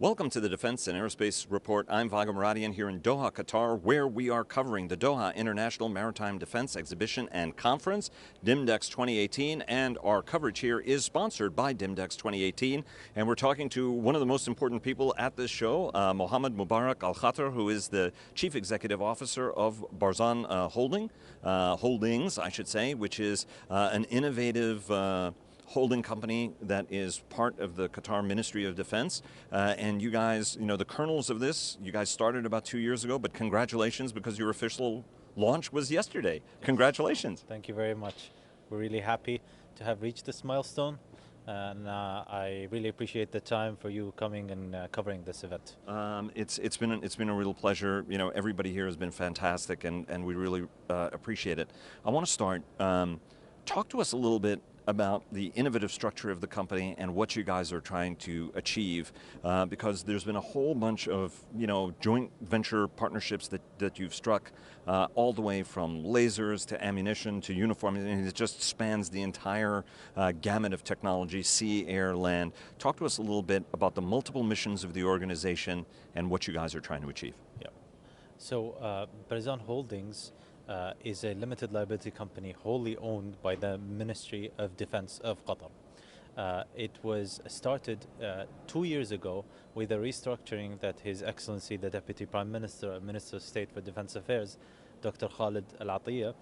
Welcome to the Defense and Aerospace Report. I'm Vaga Muradian here in Doha, Qatar, where we are covering the Doha International Maritime Defense Exhibition and Conference, DIMDEX 2018, and our coverage here is sponsored by DIMDEX 2018, and we're talking to one of the most important people at this show, Mohammed Mubarak Al-Khater, who is the Chief Executive Officer of Barzan Holdings, I should say, which is an innovative holding company that is part of the Qatar Ministry of Defense. And you guys, the kernels of this, you guys started about 2 years ago, but congratulations because your official launch was yesterday. Congratulations. Thank you very much. We're really happy to have reached this milestone. And I really appreciate the time for you coming and covering this event. It's been a real pleasure. Everybody here has been fantastic, and we really appreciate it. I want to start. Talk to us a little bit about the innovative structure of the company and what you guys are trying to achieve, because there's been a whole bunch of joint venture partnerships that you've struck, all the way from lasers to ammunition to uniform, and it just spans the entire gamut of technology, sea, air, land. Talk to us a little bit about the multiple missions of the organization and what you guys are trying to achieve. Yeah. So Barzan Holdings is a limited liability company wholly owned by the Ministry of Defense of Qatar. It was started 2 years ago with a restructuring that His Excellency, the Deputy Prime Minister, Minister of State for Defense Affairs, Dr. Khalid Al-Atiyah,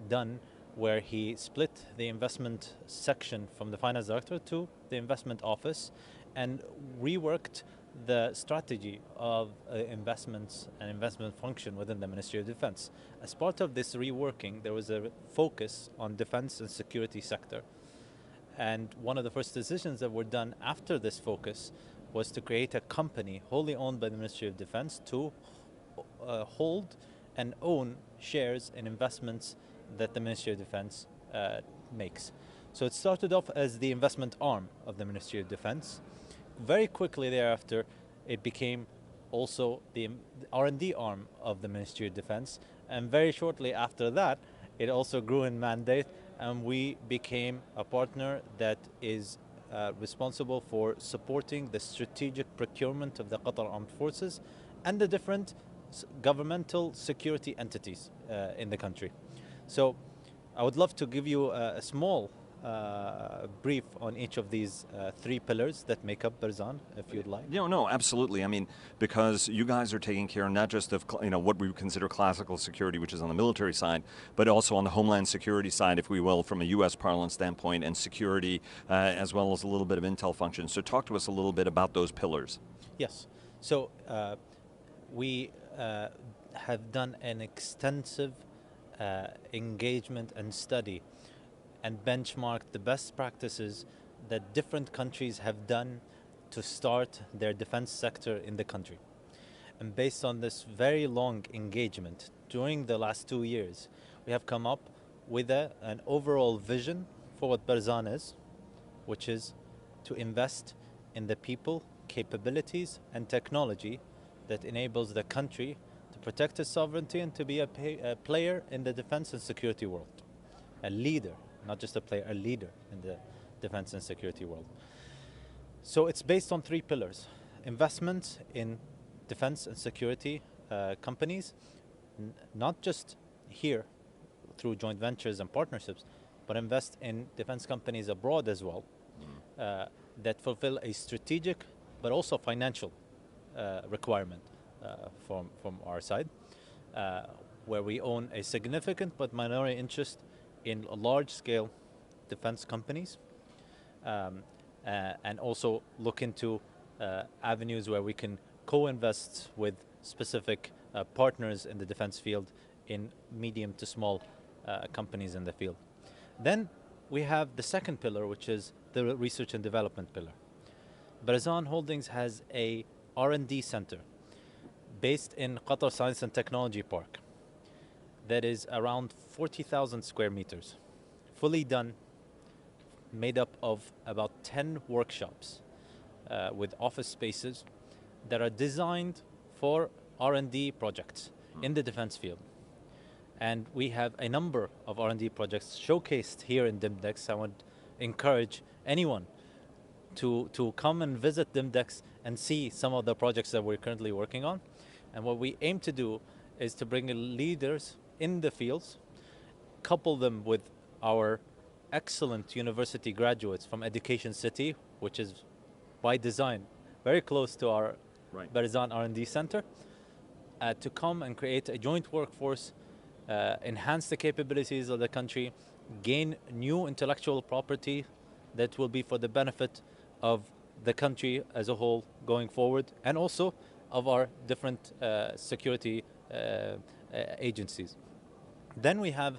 done, where he split the investment section from the Finance Director to the Investment Office and reworked the strategy of investments and investment function within the Ministry of Defense. As part of this reworking, there was a focus on defense and security sector. And one of the first decisions that were done after this focus was to create a company wholly owned by the Ministry of Defense to hold and own shares in investments that the Ministry of Defense makes. So it started off as the investment arm of the Ministry of Defense. Very quickly thereafter, it became also the R&D arm of the Ministry of Defense, and very shortly after that, it also grew in mandate, and we became a partner that is responsible for supporting the strategic procurement of the Qatar Armed Forces and the different governmental security entities in the country. So I would love to give you a small brief on each of these three pillars that make up Barzan, if you'd like. No, absolutely. I mean, because you guys are taking care not just of what we consider classical security, which is on the military side, but also on the homeland security side, if we will, from a U.S. parlance standpoint, and security, as well as a little bit of intel function. So talk to us a little bit about those pillars. Yes. So we have done an extensive engagement and study and benchmarked the best practices that different countries have done to start their defense sector in the country. And based on this very long engagement during the last 2 years, we have come up with an overall vision for what Barzan is, which is to invest in the people, capabilities, and technology that enables the country to protect its sovereignty and to be a player in the defense and security world, a leader. Not just a player, a leader in the defense and security world. So it's based on three pillars: investment in defense and security companies, not just here through joint ventures and partnerships, but invest in defense companies abroad as well, that fulfill a strategic but also financial requirement from our side, where we own a significant but minority interest in large-scale defense companies, and also look into avenues where we can co-invest with specific partners in the defense field in medium to small companies in the field. Then we have the second pillar, which is the research and development pillar. Barzan Holdings has a R&D center based in Qatar Science and Technology Park that is around 40,000 square meters, fully done, made up of about 10 workshops with office spaces that are designed for R&D projects in the defense field. And we have a number of R&D projects showcased here in DIMDEX. I would encourage anyone to come and visit Dimdex and see some of the projects that we're currently working on. And what we aim to do is to bring in leaders in the fields, couple them with our excellent university graduates from Education City, which is by design very close to our Barzan R&D Center, to come and create a joint workforce, enhance the capabilities of the country, gain new intellectual property that will be for the benefit of the country as a whole going forward, and also of our different security agencies. Then we have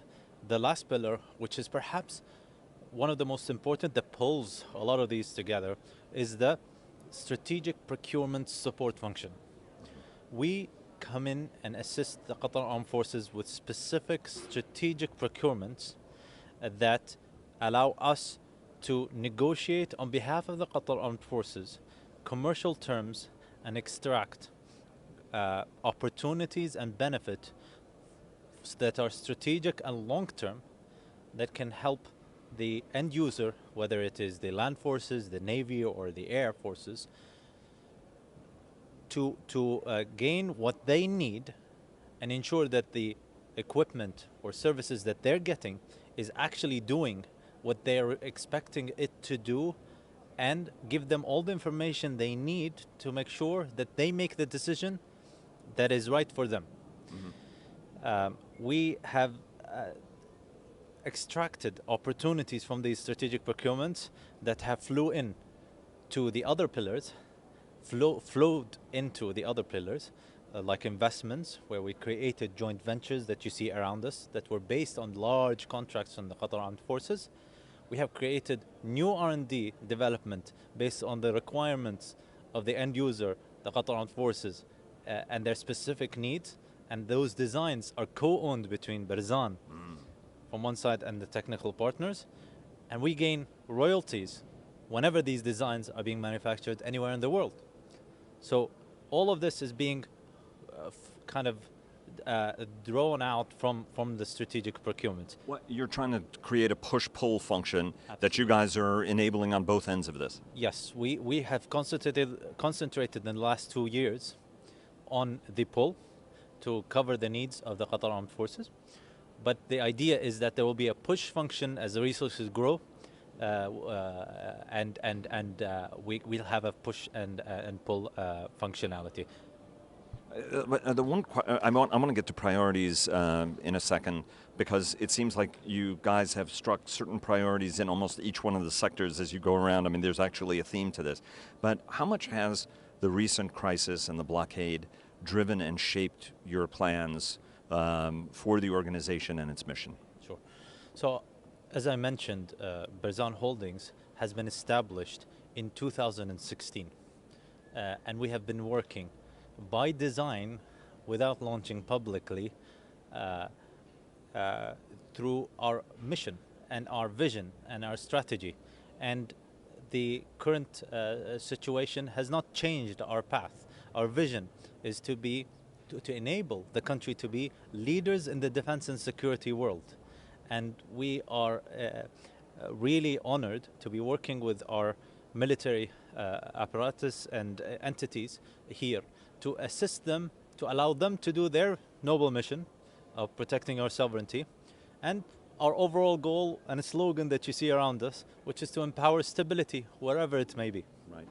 the last pillar, which is perhaps one of the most important that pulls a lot of these together, is the strategic procurement support function. We come in and assist the Qatar Armed Forces with specific strategic procurements that allow us to negotiate on behalf of the Qatar Armed Forces commercial terms and extract opportunities and benefit that are strategic and long-term that can help the end user, whether it is the land forces, the Navy, or the Air Forces, to gain what they need and ensure that the equipment or services that they're getting is actually doing what they're expecting it to do, and give them all the information they need to make sure that they make the decision that is right for them. We have extracted opportunities from these strategic procurements that have flowed into the other pillars, like investments, where we created joint ventures that you see around us that were based on large contracts from the Qatar Armed Forces. We have created new R&D development based on the requirements of the end user, the Qatar Armed Forces, and their specific needs. And those designs are co-owned between Barzan from one side and the technical partners. And we gain royalties whenever these designs are being manufactured anywhere in the world. So all of this is being drawn out from the strategic procurement. What, you're trying to create a push-pull function. Absolutely. That you guys are enabling on both ends of this. Yes, we have concentrated in the last 2 years on the pull to cover the needs of the Qatar Armed Forces. But the idea is that there will be a push function as the resources grow, and we'll have a push and pull functionality. But I want to get to priorities in a second, because it seems like you guys have struck certain priorities in almost each one of the sectors as you go around. I mean, there's actually a theme to this. But how much has the recent crisis and the blockade driven and shaped your plans for the organization and its mission? Sure. So, as I mentioned, Barzan Holdings has been established in 2016, and we have been working by design without launching publicly through our mission and our vision and our strategy. And the current situation has not changed our path. Our vision is to enable the country to be leaders in the defense and security world. And we are really honored to be working with our military apparatus and entities here to assist them, to allow them to do their noble mission of protecting our sovereignty, and our overall goal and slogan that you see around us, which is to empower stability wherever it may be. Right.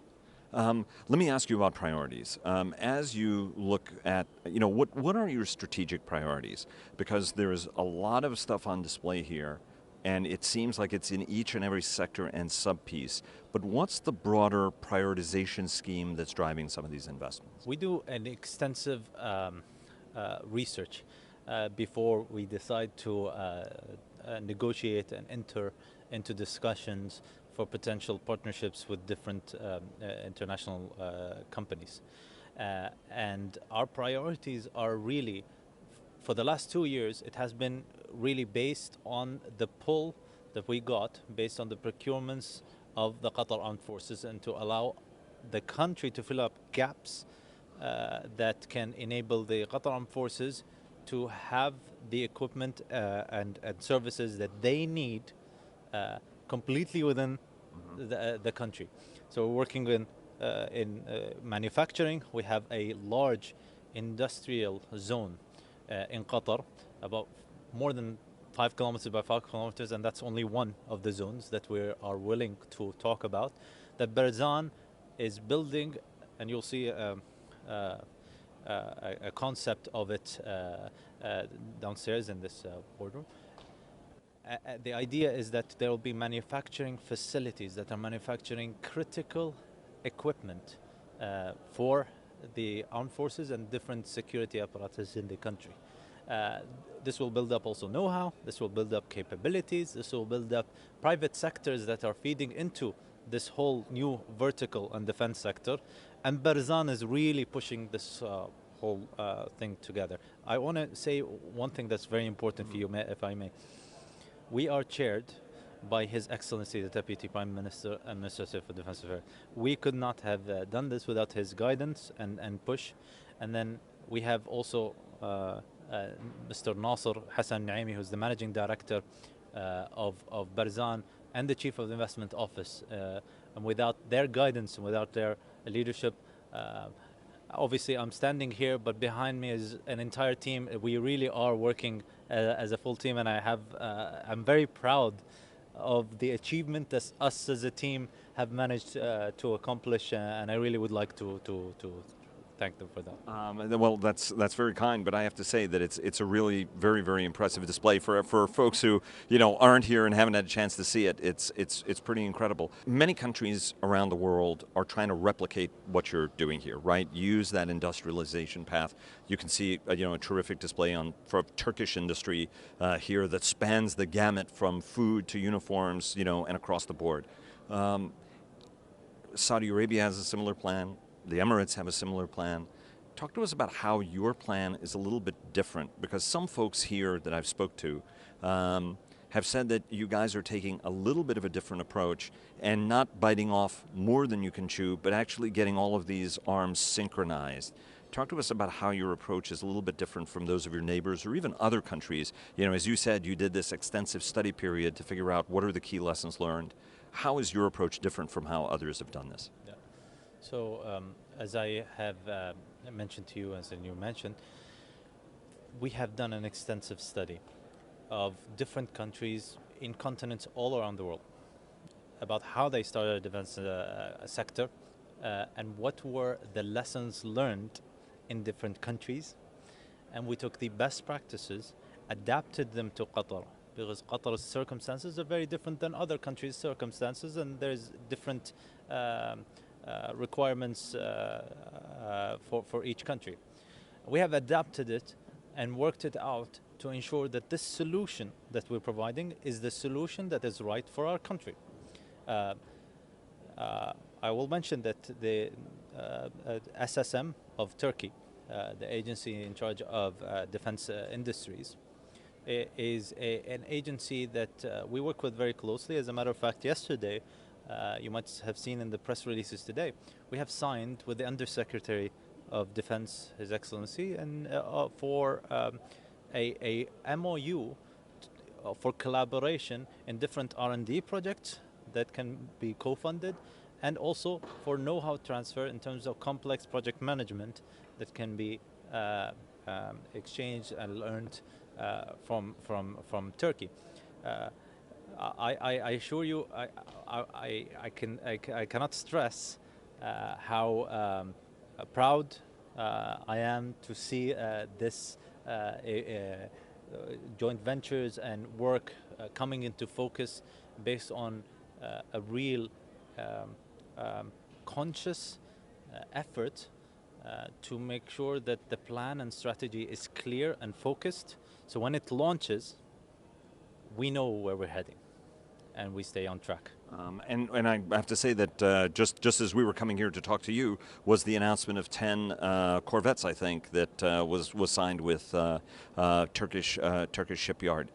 Let me ask you about priorities. As you look at, what are your strategic priorities? Because there's a lot of stuff on display here, and it seems like it's in each and every sector and sub-piece. But what's the broader prioritization scheme that's driving some of these investments? We do an extensive research before we decide to negotiate and enter into discussions for potential partnerships with different international companies. And our priorities are really, for the last 2 years, it has been really based on the pull that we got based on the procurements of the Qatar Armed Forces, and to allow the country to fill up gaps that can enable the Qatar Armed Forces to have the equipment and services that they need completely within the country. So we're working in manufacturing. We have a large industrial zone in Qatar, about more than 5 kilometers by 5 kilometers, and that's only one of the zones that we are willing to talk about. That Barzan is building, and you'll see a concept of it downstairs in this boardroom. The idea is that there will be manufacturing facilities that are manufacturing critical equipment for the armed forces and different security apparatus in the country. Uh, this will build up also know-how, this will build up capabilities, this will build up private sectors that are feeding into this whole new vertical and defense sector. And Barzan is really pushing this whole thing together. I want to say one thing that's very important for you, if I may. We are chaired by His Excellency the Deputy Prime Minister and Minister for Defense Affairs. We could not have done this without his guidance and push. And then we have also Mr. Nasser Hassan Naimi, who's the Managing Director of Barzan and the Chief of the Investment Office. And without their guidance and without their leadership, obviously I'm standing here, but behind me is an entire team. We really are working as a full team, and I'm very proud of the achievement that us as a team have managed to accomplish, and I really would like to thank them for that. Well, that's very kind, but I have to say that it's a really very, very impressive display for folks who aren't here and haven't had a chance to see it. It's pretty incredible. Many countries around the world are trying to replicate what you're doing here, right? Use that industrialization path. You can see a terrific display for Turkish industry here that spans the gamut from food to uniforms, and across the board. Saudi Arabia has a similar plan. The Emirates have a similar plan. Talk to us about how your plan is a little bit different, because some folks here that I've spoke to have said that you guys are taking a little bit of a different approach and not biting off more than you can chew, but actually getting all of these arms synchronized. Talk to us about how your approach is a little bit different from those of your neighbors or even other countries. As you said, you did this extensive study period to figure out what are the key lessons learned. How is your approach different from how others have done this? Yeah. So as I have mentioned to you, as you mentioned, we have done an extensive study of different countries in continents all around the world about how they started a defense sector and what were the lessons learned in different countries. And we took the best practices, adapted them to Qatar, because Qatar's circumstances are very different than other countries' circumstances, and there's different requirements for each country. We have adapted it and worked it out to ensure that this solution that we're providing is the solution that is right for our country. I will mention that the SSM of Turkey, the agency in charge of defense industries, is an agency that we work with very closely. As a matter of fact, yesterday, you might have seen in the press releases today, we have signed with the Undersecretary of Defense, His Excellency, and for a MOU for collaboration in different R&D projects that can be co-funded, and also for know-how transfer in terms of complex project management that can be exchanged and learned from Turkey. I assure you, I cannot stress how proud I am to see this joint ventures and work coming into focus based on a real conscious effort to make sure that the plan and strategy is clear and focused. So when it launches, we know where we're heading and we stay on track. And I have to say that just as we were coming here to talk to you was the announcement of 10 Corvettes, I think, that was signed with Turkish shipyard.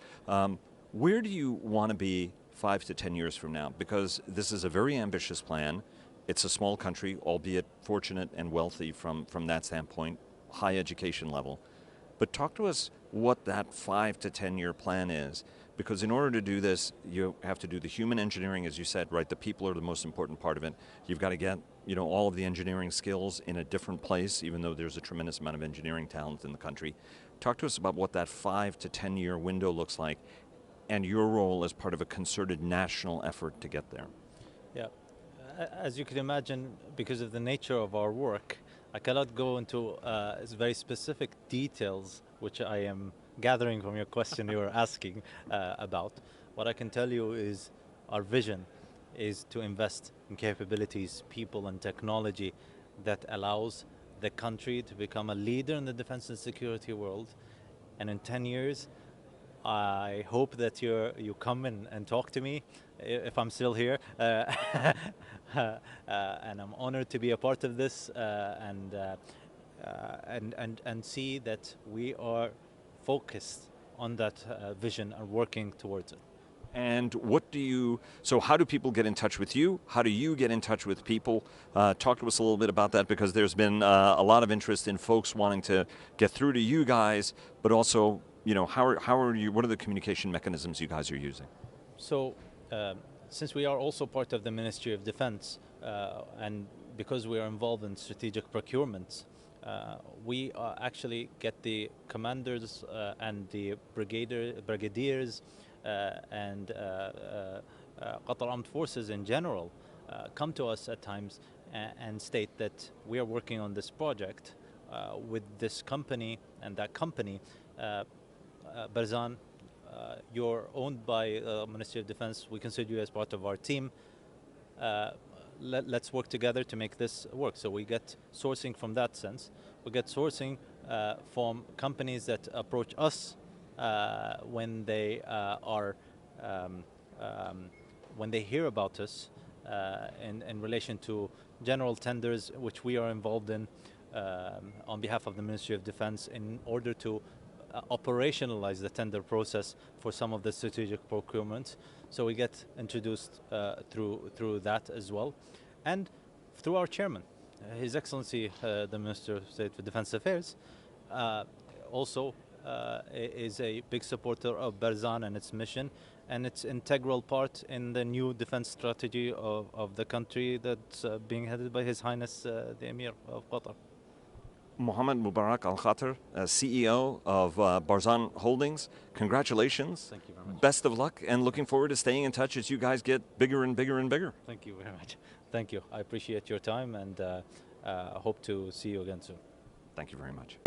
Where do you want to be 5 to 10 years from now? Because this is a very ambitious plan. It's a small country, albeit fortunate and wealthy from that standpoint, high education level. But talk to us what that 5 to 10 year plan is, because in order to do this, you have to do the human engineering, as you said, right? The people are the most important part of it. You've got to get, all of the engineering skills in a different place, even though there's a tremendous amount of engineering talent in the country. Talk to us about what that 5 to 10 year window looks like, and your role as part of a concerted national effort to get there. Yeah, as you can imagine, because of the nature of our work, I cannot go into very specific details, which I am gathering from your question you were asking about. What I can tell you is our vision is to invest in capabilities, people, and technology that allows the country to become a leader in the defense and security world. And in 10 years, I hope that you come and talk to me if I'm still here, and I'm honored to be a part of this, and see that we are focused on that vision and working towards it. And so how do people get in touch with you? How do you get in touch with people? Talk to us a little bit about that, because there's been a lot of interest in folks wanting to get through to you guys, but also, what are the communication mechanisms you guys are using? So, since we are also part of the Ministry of Defense, and because we are involved in strategic procurement, we actually get the commanders and the brigadiers and Qatar Armed Forces in general come to us at times and state that we are working on this project with this company and that company. Barzan, you're owned by Ministry of Defense. We consider you as part of our team. Let's work together to make this work. So we get sourcing from that sense. We get sourcing from companies that approach us when they when they hear about us in relation to general tenders, which we are involved in on behalf of the Ministry of Defense, in order to operationalize the tender process for some of the strategic procurement. So we get introduced through that as well, and through our chairman, His Excellency the Minister of State for Defense Affairs, also is a big supporter of Barzan and its mission, and its integral part in the new defense strategy of the country that's being headed by His Highness the Emir of Qatar. Mohammed Mubarak Al-Khater, CEO of Barzan Holdings, congratulations. Thank you very much. Best of luck, and looking forward to staying in touch as you guys get bigger and bigger and bigger. Thank you very much. Thank you. I appreciate your time, and hope to see you again soon. Thank you very much.